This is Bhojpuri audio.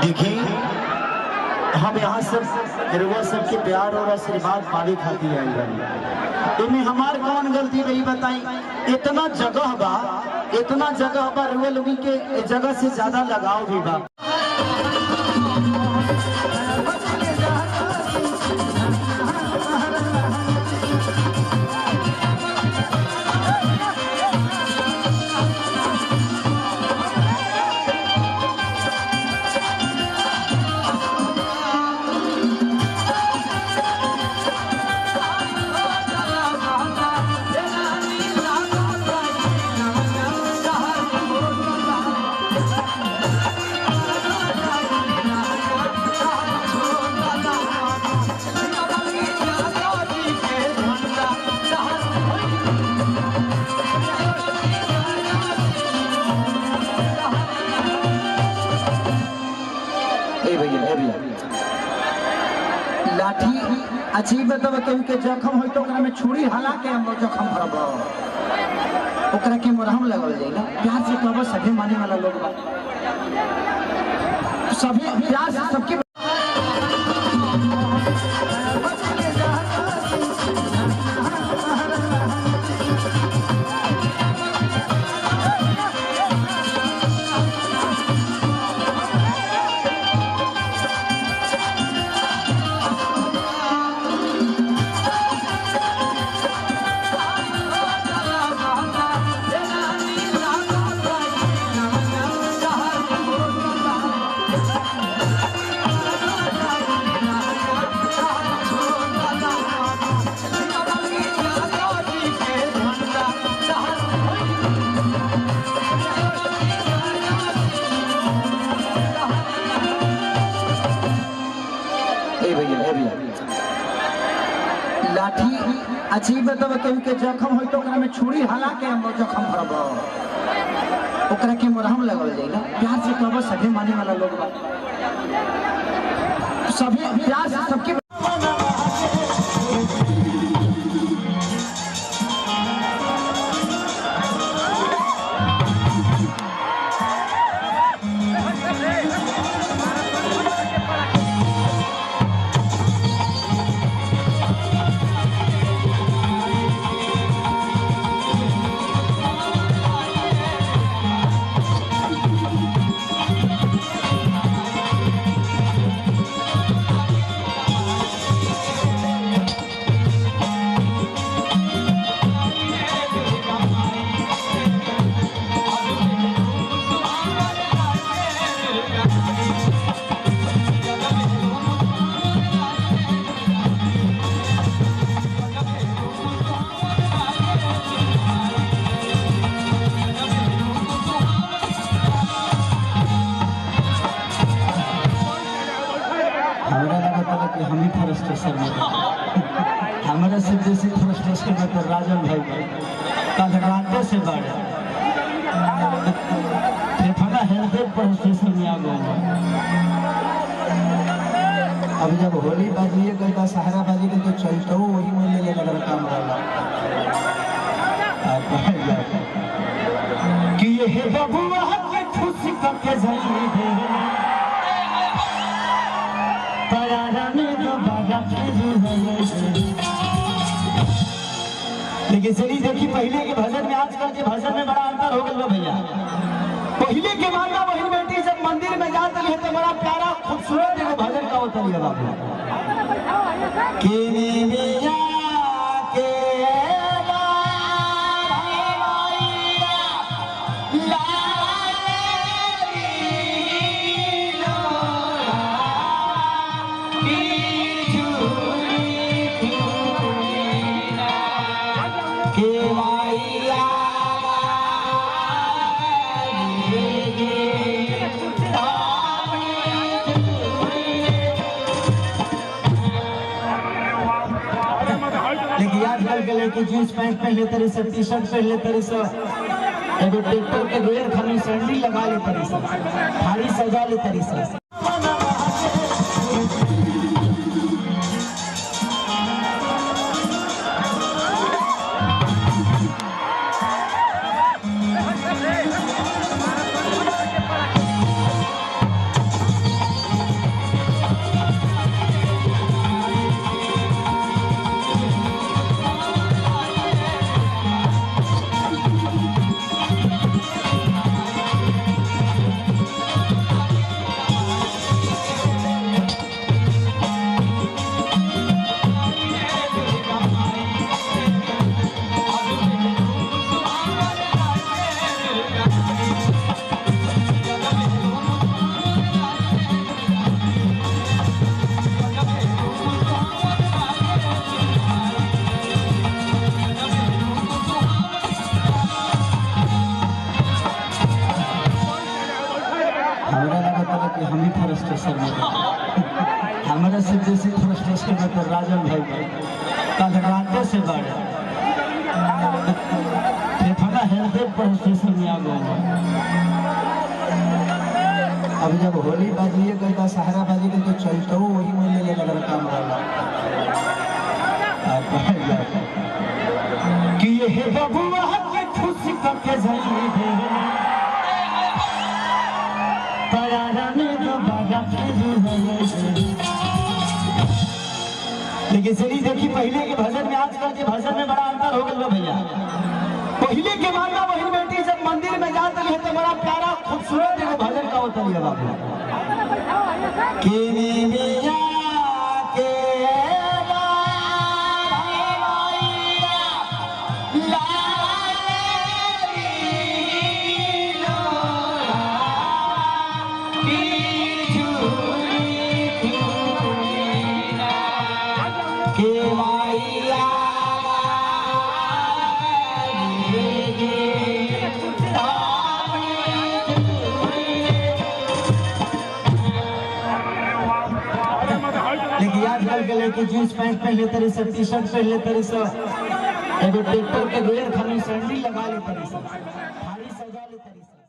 देखिए हम यहाँ सब हिरवा सबके प्यार और आशीर्वाद पाने खातिर आए बनी। इनमें हमार कौन गलती नहीं बताई। इतना जगह बा रुआ लोगों के जगह से ज्यादा लगाव भी बा। लाठी अच्छी बताओ के जख्म हो तो में छुरी हला के हम जख्म भरब ओकरा के मरहम लगल जाए ना। प्यार से कहब सभी माने वाला लोग सभी प्यार से सबके लाठी अच्छी बताओ के जख्म हो तो में छुरी हला के हम जख्म भरब ओकरा के मरहम लगल जाए ना। प्यार से कहब सभी माने वाला लोग सभी प्यार से सबके हम ही फ्रस्ट्रेशन में हमारे से जैसे फ्रस्ट्रेशन में तो राजन भाई कल रात से बढ़े फेफड़ा हेल्थ फ्रस्ट्रेशन में आ गए। अब जब होली बाजिए गई बा सहारा बाजी के तो चलते हो वही में ले लगा काम रहा कि ये बबुआ के खुशी करके जाइए लेकिन चलिए देखिए पहले के भजन में आजकल के भजन में बड़ा अंतर हो गया भैया। पहले के माता बहन बेटी जब मंदिर में जाते हैं तो बड़ा प्यारा खूबसूरत एगो भजन का होता है बाबू के जींस पैंट पहन लेते रही सब, टी शर्ट पहन लेते रही सब, एगो ट्रैक्टर के गेयर खानी सैंडल लगा लेते रही सब, थाली सजा लेते रही सब। हरदे पर स्टेशन में आ गए। अब जब होली बाजिए गई था सहारा बाजी गई तो चलते हो वही मूल्य ले लगा काम वाला कि ये बबुआ के खुश करके जाइए परारा में तो बागा लेकिन चलिए देखिए पहले के भजन में आजकल के भजन में बड़ा अंतर हो गया भैया। पहले के माता बहन बेटी जब मंदिर में जाते हैं तो बड़ा प्यारा खूबसूरत एगो भजन का होता है बाबू आजकल के लेके जींस पैंट पहन लेते रही सब, टी शर्ट पहन लेते रही सब, एगो ट्रैक्टर के गेयर खाली सैंडल लगा लेते रही सब।